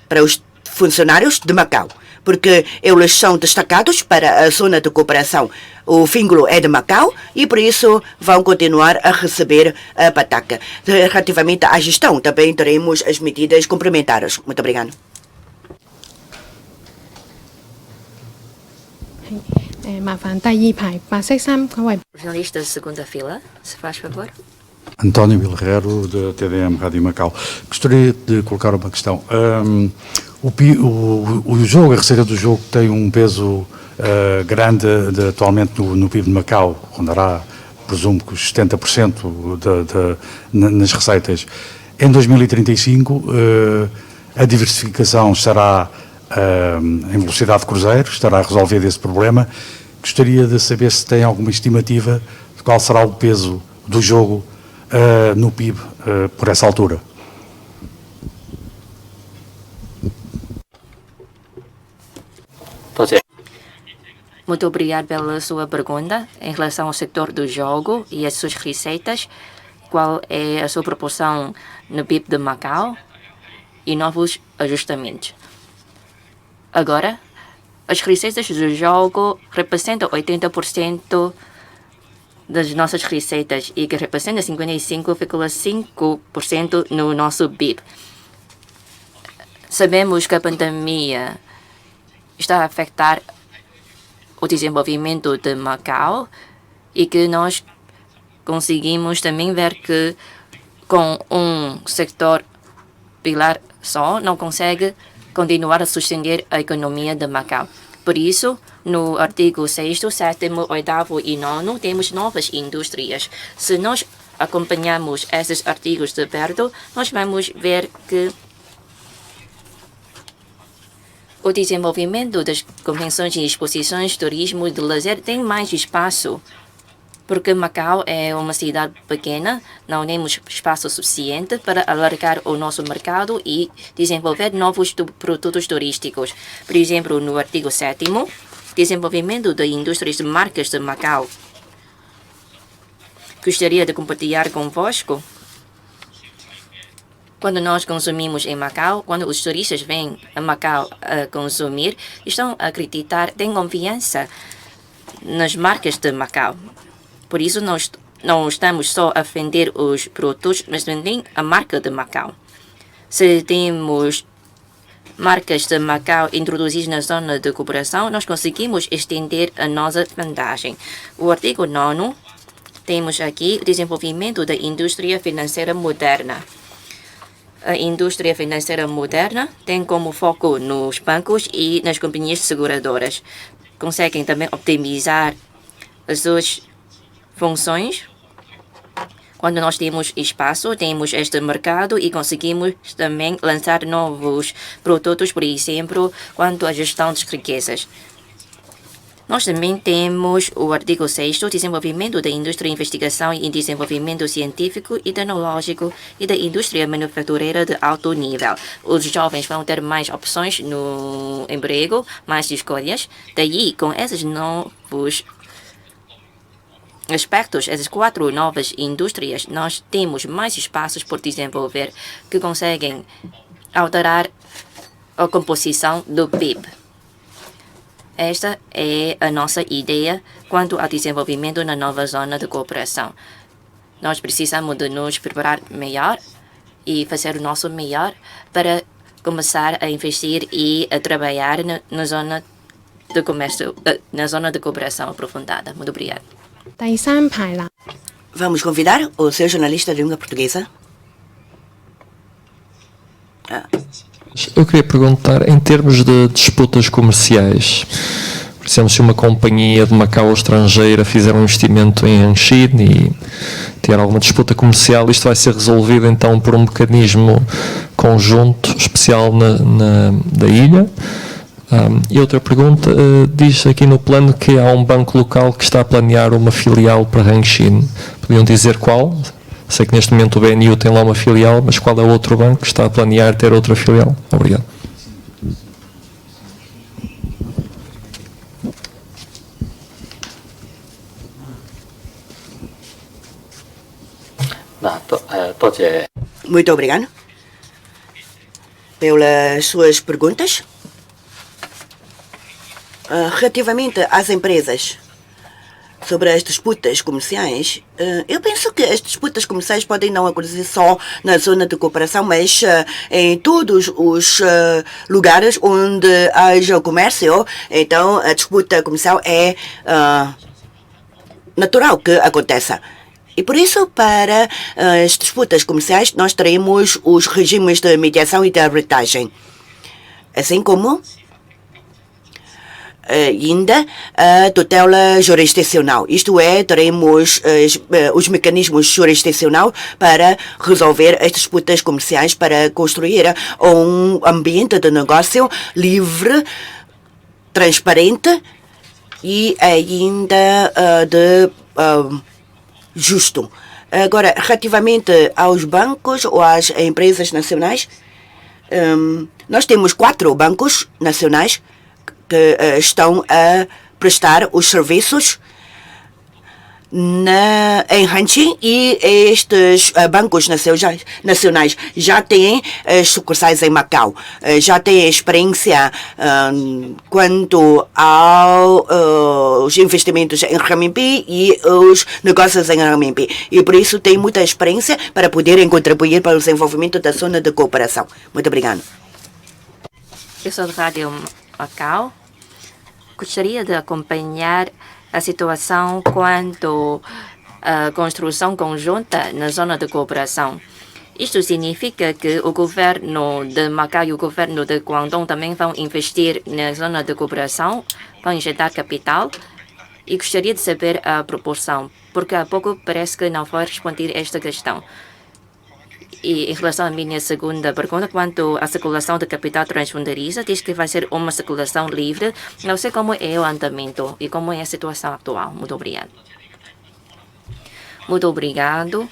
Speaker 1: para os funcionários de Macau, porque eles são destacados para a zona de cooperação. O vínculo é de Macau e, por isso, vão continuar a receber a pataca. Relativamente à gestão, também teremos as medidas complementares. Muito obrigado.
Speaker 3: Jornalista da segunda fila, se faz favor.
Speaker 7: António Bilherro, da TDM Rádio Macau. Gostaria de colocar uma questão. O jogo, a receita do jogo tem um peso grande atualmente no PIB de Macau, rondará, presumo que os 70% nas receitas. Em 2035, a diversificação estará em velocidade de cruzeiro, estará resolvido esse problema. Gostaria de saber se tem alguma estimativa de qual será o peso do jogo no PIB por essa altura.
Speaker 3: Muito obrigado pela sua pergunta. Em relação ao setor do jogo e as suas receitas, qual é a sua proporção no PIB de Macau e novos ajustamentos? Agora, as receitas do jogo representam 80% das nossas receitas e que representa 55,5% no nosso PIB. Sabemos que a pandemia está a afetar o desenvolvimento de Macau e que nós conseguimos também ver que com um sector pilar só não consegue continuar a sustentar a economia de Macau. Por isso, no artigo 6º, 7º, 8º e 9º, temos novas indústrias. Se nós acompanhamos esses artigos de perto, nós vamos ver que o desenvolvimento das convenções e exposições, turismo e de lazer tem mais espaço, porque Macau é uma cidade pequena, não temos espaço suficiente para alargar o nosso mercado e desenvolver novos produtos turísticos. Por exemplo, no artigo 7º, desenvolvimento de indústrias de marcas de Macau. Gostaria de compartilhar convosco Quando nós consumimos em Macau, quando os turistas vêm a Macau a consumir, estão a acreditar, têm confiança nas marcas de Macau. Por isso, nós não estamos só a vender os produtos, mas também a marca de Macau. Se temos marcas de Macau introduzidas na zona de cooperação, nós conseguimos estender a nossa vantagem. O artigo 9, temos aqui o desenvolvimento da indústria financeira moderna. A indústria financeira moderna tem como foco nos bancos e nas companhias seguradoras. Conseguem também optimizar as suas funções. Quando nós temos espaço, temos este mercado e conseguimos também lançar novos produtos, por exemplo, quanto à gestão das riquezas. Nós também temos o artigo 6º, desenvolvimento da indústria de investigação e desenvolvimento científico e tecnológico e da indústria manufatureira de alto nível. Os jovens vão ter mais opções no emprego, mais escolhas. Daí, com esses novos aspectos, essas 4 novas indústrias, nós temos mais espaços por desenvolver que conseguem alterar a composição do PIB. Esta é a nossa ideia quanto ao desenvolvimento na nova zona de cooperação. Nós precisamos de nos preparar melhor e fazer o nosso melhor para começar a investir e a trabalhar na zona de comércio, na zona de cooperação aprofundada. Muito obrigada.
Speaker 1: Vamos convidar o seu jornalista de língua portuguesa.
Speaker 4: Eu queria perguntar, em termos de disputas comerciais, por exemplo, se uma companhia de Macau ou estrangeira fizer um investimento em Anxin e tiver alguma disputa comercial, isto vai ser resolvido então por um mecanismo conjunto especial da ilha? E outra pergunta, diz aqui no plano que há um banco local que está a planear uma filial para Anxin. Podiam dizer qual? Sei que neste momento o BNU tem lá uma filial, mas qual é o outro banco que está a planear ter outra filial? Obrigado.
Speaker 1: Muito obrigado pelas suas perguntas. Relativamente às empresas, sobre as disputas comerciais, eu penso que as disputas comerciais podem não acontecer só na zona de cooperação, mas em todos os lugares onde haja o comércio. Então, a disputa comercial é natural que aconteça. E por isso, para as disputas comerciais, nós teremos os regimes de mediação e de arbitragem, assim como ainda a tutela jurisdicional. Isto é, teremos os mecanismos jurisdicionais para resolver as disputas comerciais, para construir um ambiente de negócio livre, transparente e ainda justo. Agora, relativamente aos bancos ou às empresas nacionais, nós temos 4 bancos nacionais que estão a prestar os serviços em Hanxin, e estes bancos nacionais já têm sucursais em Macau, já têm experiência quanto aos investimentos em renminbi e os negócios em renminbi, e por isso têm muita experiência para poderem contribuir para o desenvolvimento da zona de cooperação. Muito obrigado.
Speaker 3: Eu sou da Rádio Macau. Gostaria de acompanhar a situação quanto à construção conjunta na zona de cooperação. Isto significa que o governo de Macau e o governo de Guangdong também vão investir na zona de cooperação, vão injetar capital, e gostaria de saber a proporção, porque há pouco parece que não foi respondida esta questão. E em relação à minha segunda pergunta, quanto à circulação de capital transfronteiriça, diz que vai ser uma circulação livre. Não sei como é o andamento e como é a situação atual. Muito obrigado. Muito obrigado.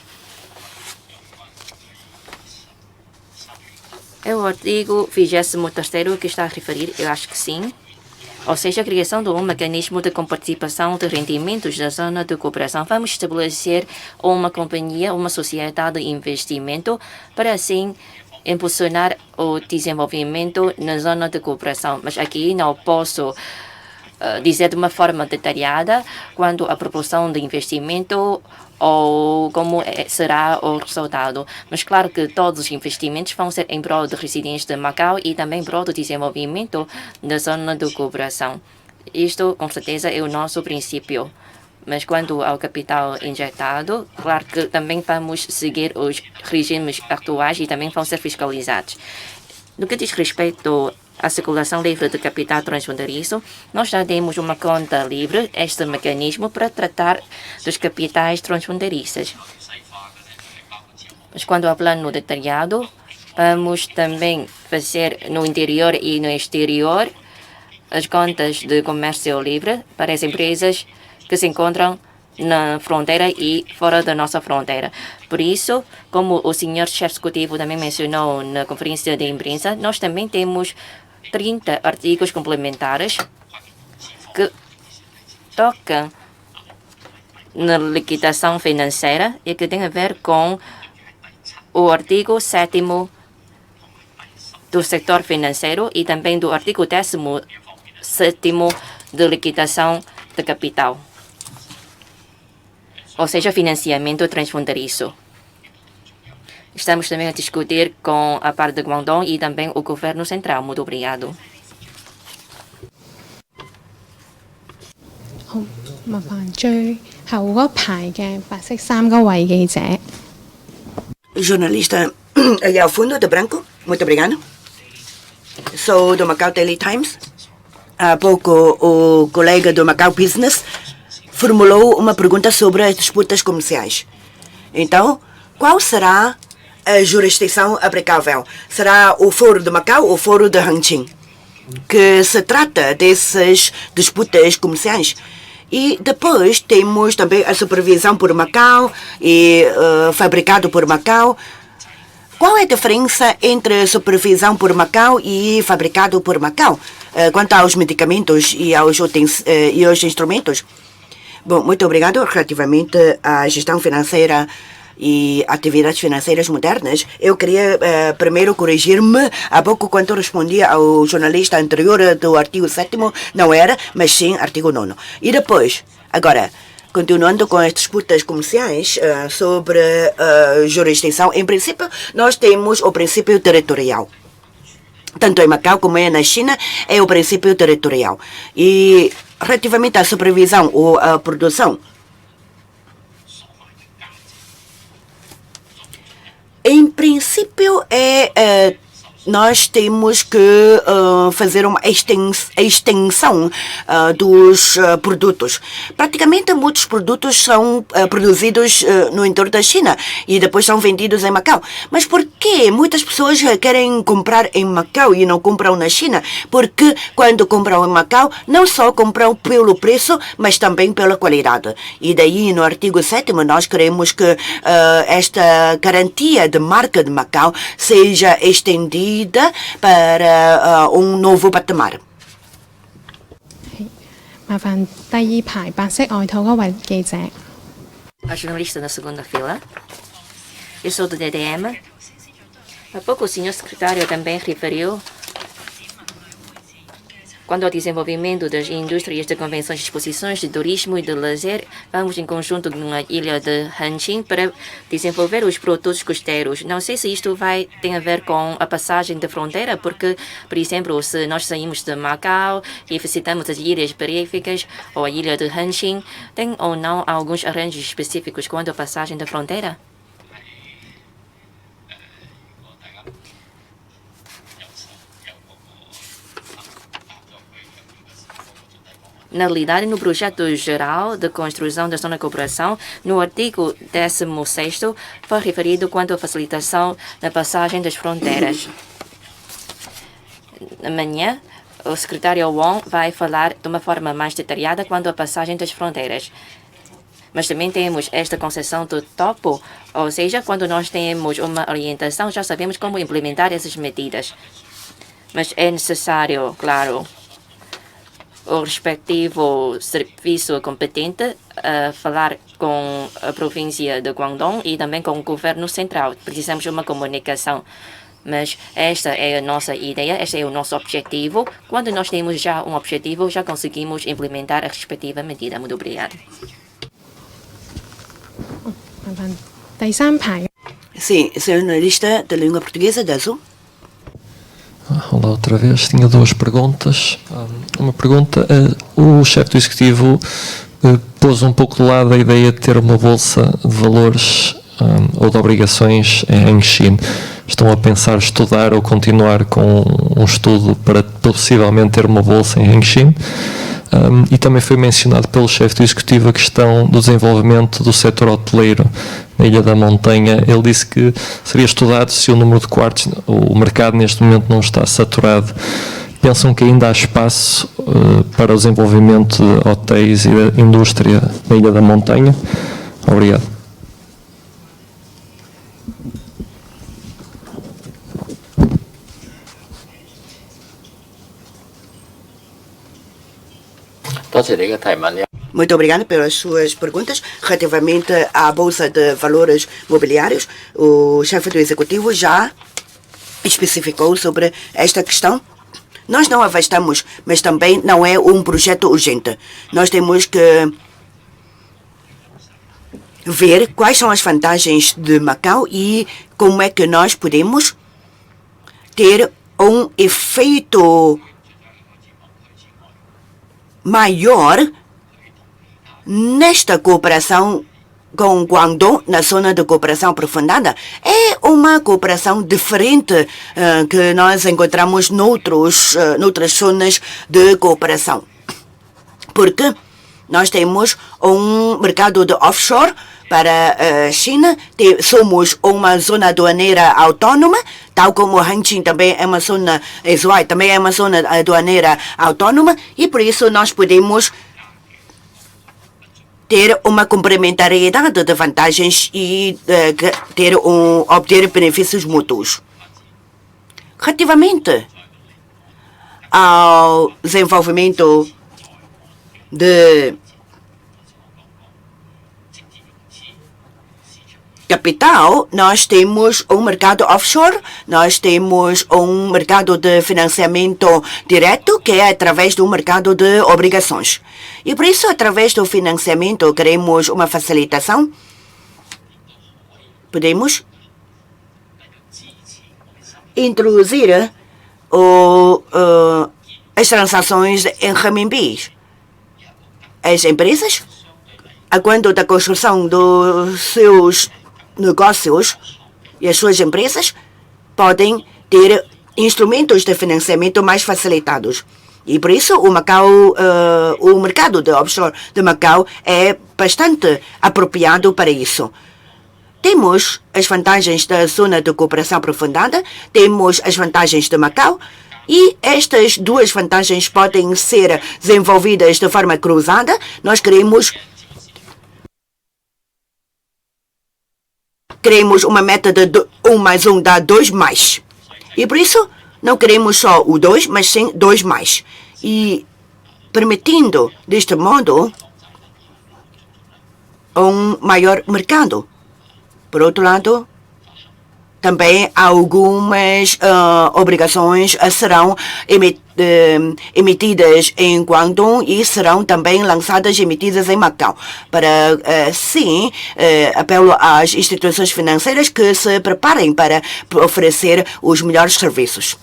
Speaker 3: É o artigo 23º que está a referir? Eu acho que sim. Ou seja, a criação de um mecanismo de comparticipação de rendimentos da zona de cooperação. Vamos estabelecer uma companhia, uma sociedade de investimento, para assim impulsionar o desenvolvimento na zona de cooperação, mas aqui não posso dizer de uma forma detalhada quando a proporção de investimento ou como será o resultado. Mas claro que todos os investimentos vão ser em prol de residentes de Macau e também em prol do desenvolvimento da zona de cooperação. Isto, com certeza, é o nosso princípio. Mas quanto ao capital injetado, claro que também vamos seguir os regimes atuais e também vão ser fiscalizados. No que diz respeito à circulação livre de capital transfronteiriço, nós já temos uma conta livre, este mecanismo, para tratar dos capitais transfronteiriços. Mas quando ao plano detalhado, vamos também fazer no interior e no exterior as contas de comércio livre para as empresas que se encontram na fronteira e fora da nossa fronteira. Por isso, como o senhor chefe executivo também mencionou na conferência de imprensa, nós também temos 30 artigos complementares que tocam na liquidação financeira e que tem a ver com o artigo 7º do setor financeiro e também do artigo 17º de liquidação de capital, ou seja, financiamento transfronteiriço. Estamos também a discutir com a parte de Guangdong e também o governo central. Muito obrigado.
Speaker 1: Jornalista aí ao fundo, de branco. Muito obrigado. Sou do Macau Daily Times. Há pouco o colega do Macau Business formulou uma pergunta sobre as disputas comerciais. Então, qual será a jurisdição aplicável? Será o Foro de Macau ou o Foro de Hangqin? Que se trata dessas disputas comerciais. E depois temos também a supervisão por Macau e fabricado por Macau. Qual é a diferença entre supervisão por Macau e fabricado por Macau? Quanto aos medicamentos e aos instrumentos? Bom, muito obrigado. Relativamente à gestão financeira e atividades financeiras modernas, eu queria primeiro corrigir-me. Há pouco, quando respondia ao jornalista anterior do artigo 7º, não era, mas sim artigo 9º. E depois, agora, continuando com as disputas comerciais sobre jurisdição, em princípio, nós temos o princípio territorial. Tanto em Macau como na China, é o princípio territorial. E relativamente à supervisão ou à produção, em princípio, nós temos que fazer uma extensão dos produtos. Praticamente, muitos produtos são produzidos no entorno da China e depois são vendidos em Macau. Mas por que muitas pessoas querem comprar em Macau e não compram na China? Porque quando compram em Macau, não só compram pelo preço, mas também pela qualidade. E daí, no artigo 7º, nós queremos que esta garantia de marca de Macau seja estendida para novo patamar.
Speaker 3: A jornalista na segunda fila. Eu sou do DDM. Há pouco o senhor secretário também referiu quanto ao desenvolvimento das indústrias de convenções, de exposições, de turismo e de lazer. Vamos em conjunto na ilha de Hangqin para desenvolver os produtos costeiros. Não sei se isto tem a ver com a passagem da fronteira, porque, por exemplo, se nós saímos de Macau e visitamos as ilhas periféricas ou a ilha de Hangqin, tem ou não alguns arranjos específicos quanto à passagem da fronteira? Na realidade, no projeto geral de construção da zona de cooperação, no artigo 16º, foi referido quanto à facilitação da passagem das fronteiras. Amanhã, o secretário Wong vai falar de uma forma mais detalhada quanto à passagem das fronteiras. Mas também temos esta concessão do topo, ou seja, quando nós temos uma orientação, já sabemos como implementar essas medidas. Mas é necessário, claro, o respectivo serviço competente falar com a província de Guangdong e também com o governo central. Precisamos de uma comunicação. Mas esta é a nossa ideia, este é o nosso objetivo. Quando nós temos já um objetivo, já conseguimos implementar a respectiva medida. Muito obrigado.
Speaker 1: Sim, senhor analista da língua portuguesa, da Azul.
Speaker 4: Olá, outra vez. Tinha duas perguntas. Uma pergunta, o chefe do Executivo pôs um pouco de lado a ideia de ter uma bolsa de valores ou de obrigações em China. Estão a pensar estudar ou continuar com um estudo para possivelmente ter uma bolsa em China? E também foi mencionado pelo chefe do Executivo a questão do desenvolvimento do setor hoteleiro na Ilha da Montanha. Ele disse que seria estudado se o número de quartos, o mercado neste momento não está saturado. Pensam que ainda há espaço para o desenvolvimento de hotéis e da indústria na Ilha da Montanha? Obrigado.
Speaker 1: Muito obrigado pelas suas perguntas. Relativamente à Bolsa de Valores Mobiliários, o chefe do Executivo já especificou sobre esta questão. Nós não afastamos, mas também não é um projeto urgente. Nós temos que ver quais são as vantagens de Macau e como é que nós podemos ter um efeito maior nesta cooperação com Guangdong, na zona de cooperação aprofundada. É uma cooperação diferente que nós encontramos noutras zonas de cooperação. Porque nós temos um mercado de offshore para a China, somos uma zona aduaneira autônoma, tal como Hanjin também é uma zona, Zhuhai também é uma zona aduaneira autônoma, e por isso nós podemos ter uma complementariedade de vantagens e obter benefícios mútuos. Relativamente ao desenvolvimento de capital, nós temos um mercado offshore, nós temos um mercado de financiamento direto, que é através do mercado de obrigações. E por isso, através do financiamento, queremos uma facilitação. Podemos introduzir as transações em renminbi. As empresas, quando da construção dos seus negócios e as suas empresas podem ter instrumentos de financiamento mais facilitados. E por isso o mercado de offshore de Macau é bastante apropriado para isso. Temos as vantagens da zona de cooperação aprofundada, temos as vantagens de Macau, e estas duas vantagens podem ser desenvolvidas de forma cruzada. Nós queremos uma meta de 1 mais 1 dá 2 mais. E por isso, não queremos só o 2, mas sim 2 mais. E permitindo, deste modo, um maior mercado. Por outro lado, também algumas obrigações serão emitidas em Guangdong e serão também lançadas e emitidas em Macau. Para, sim, apelo às instituições financeiras que se preparem para oferecer os melhores serviços.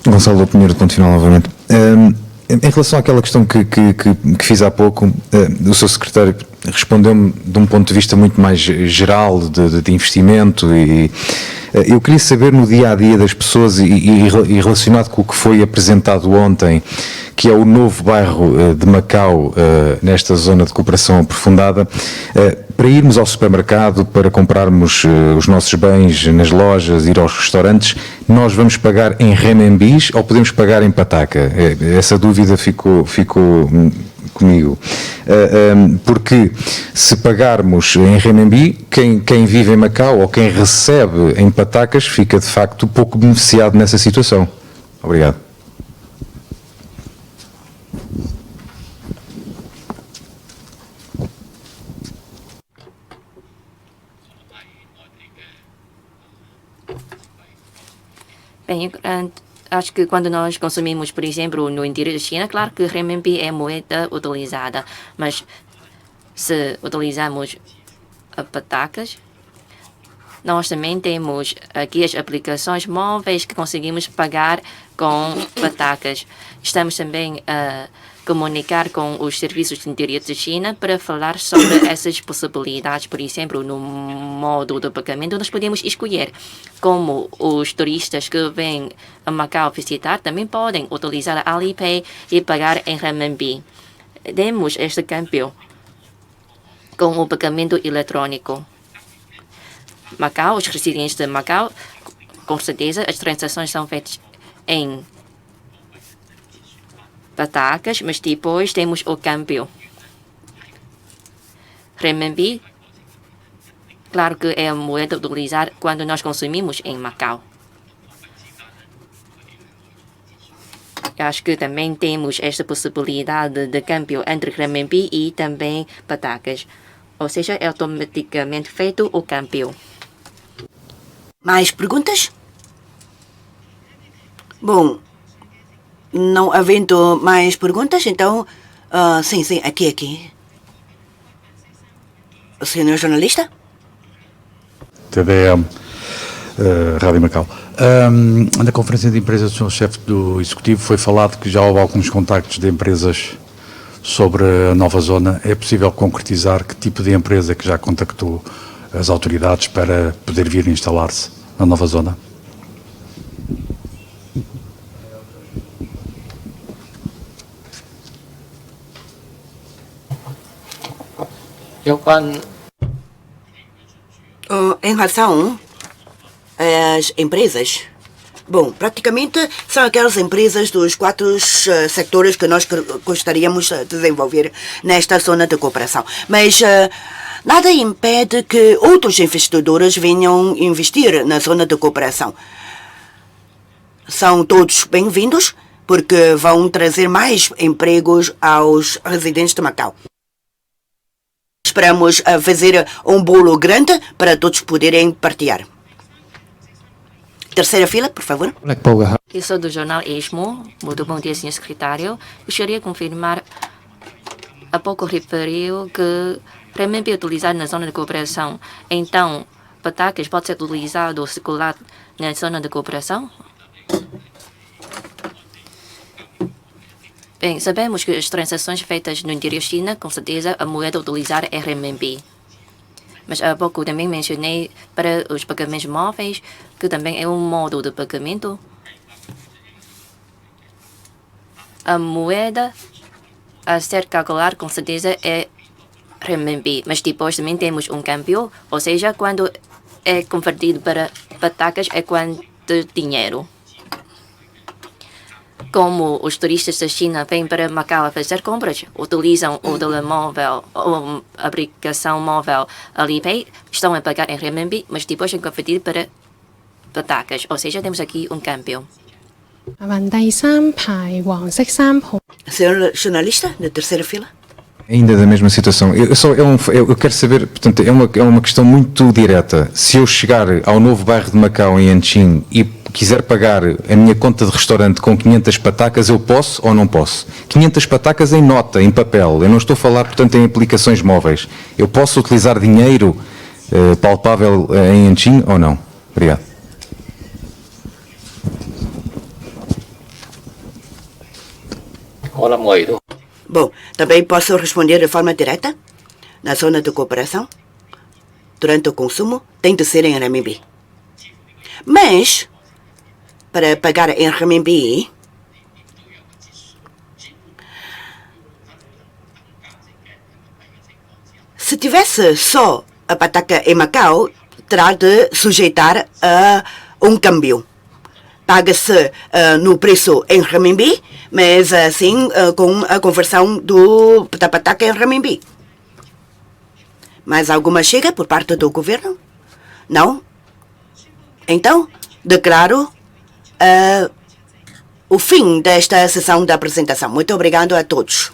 Speaker 5: Gonçalo Pinheiro, ponto final novamente. Em relação àquela questão que fiz há pouco, o seu secretário respondeu-me de um ponto de vista muito mais geral de investimento, e eu queria saber no dia-a-dia das pessoas e relacionado com o que foi apresentado ontem, que é o novo bairro de Macau, nesta zona de cooperação aprofundada, para irmos ao supermercado, para comprarmos os nossos bens nas lojas, ir aos restaurantes, nós vamos pagar em renminbis ou podemos pagar em pataca? Essa dúvida ficou comigo. Porque se pagarmos em renminbi, quem vive em Macau ou quem recebe em patacas fica de facto pouco beneficiado nessa situação. Obrigado.
Speaker 3: Bem, acho que quando nós consumimos, por exemplo, no interior da China, claro que renminbi é moeda utilizada, mas se utilizamos patacas, nós também temos aqui as aplicações móveis que conseguimos pagar com patacas. Estamos também a comunicar com os serviços do interior da China para falar sobre essas possibilidades. Por exemplo, no modo de pagamento, nós podemos escolher como os turistas que vêm a Macau visitar também podem utilizar a Alipay e pagar em renminbi. Demos este câmbio com o pagamento eletrônico. Macau, os residentes de Macau, com certeza as transações são feitas em patacas, mas depois temos o câmbio. Renminbi, claro que é a moeda a utilizar quando nós consumimos em Macau. Eu acho que também temos esta possibilidade de câmbio entre renminbi e também patacas. Ou seja, é automaticamente feito o câmbio.
Speaker 1: Mais perguntas? Bom, não havendo mais perguntas, então... sim, aqui. O senhor jornalista?
Speaker 7: TDM, Rádio Macau. Na conferência de empresas do Sr. Chefe do Executivo foi falado que já houve alguns contactos de empresas sobre a nova zona. É possível concretizar que tipo de empresa que já contactou as autoridades para poder vir instalar-se na nova zona?
Speaker 1: Em relação às empresas, bom, praticamente são aquelas empresas dos 4 sectores que nós gostaríamos de desenvolver nesta zona de cooperação. Mas nada impede que outros investidores venham investir na zona de cooperação. São todos bem-vindos porque vão trazer mais empregos aos residentes de Macau. Esperamos fazer um bolo grande para todos poderem partilhar. Terceira fila, por favor.
Speaker 3: Eu sou do jornal ESMO. Muito bom dia, senhor secretário. Gostaria de confirmar, há pouco referiu que renminbi utilizado na zona de cooperação. Então, patacas pode ser utilizado ou circular na zona de cooperação? Bem, sabemos que as transações feitas no interior da China, com certeza, a moeda a utilizar é renminbi. Mas há pouco também mencionei para os pagamentos móveis, que também é um modo de pagamento. A moeda a ser calculada, com certeza, é renminbi. Mas depois também temos um câmbio, ou seja, quando é convertido para patacas é quanto dinheiro. Como os turistas da China vêm para Macau a fazer compras, utilizam o telemóvel ou a aplicação móvel Alipay, estão a pagar em renminbi, mas depois é convertido para patacas. Ou seja, temos aqui um câmbio.
Speaker 1: Senhor jornalista, na terceira fila.
Speaker 5: Ainda da mesma situação. Eu quero saber, portanto, é uma questão muito direta. Se eu chegar ao novo bairro de Macau, em Anqing, e quiser pagar a minha conta de restaurante com 500 patacas, eu posso ou não posso? 500 patacas em nota, em papel. Eu não estou a falar, portanto, em aplicações móveis. Eu posso utilizar dinheiro palpável em Anqing ou não? Obrigado.
Speaker 1: Bom, também posso responder de forma direta. Na zona de cooperação, durante o consumo, tem de ser em renminbi. Mas, para pagar em renminbi, se tivesse só a pataca em Macau, terá de sujeitar a um câmbio. Paga-se no preço em renminbi, mas assim com a conversão da pataca em renminbi. Mais alguma chega por parte do governo? Não? Então, declaro o fim desta sessão da apresentação. Muito obrigado a todos.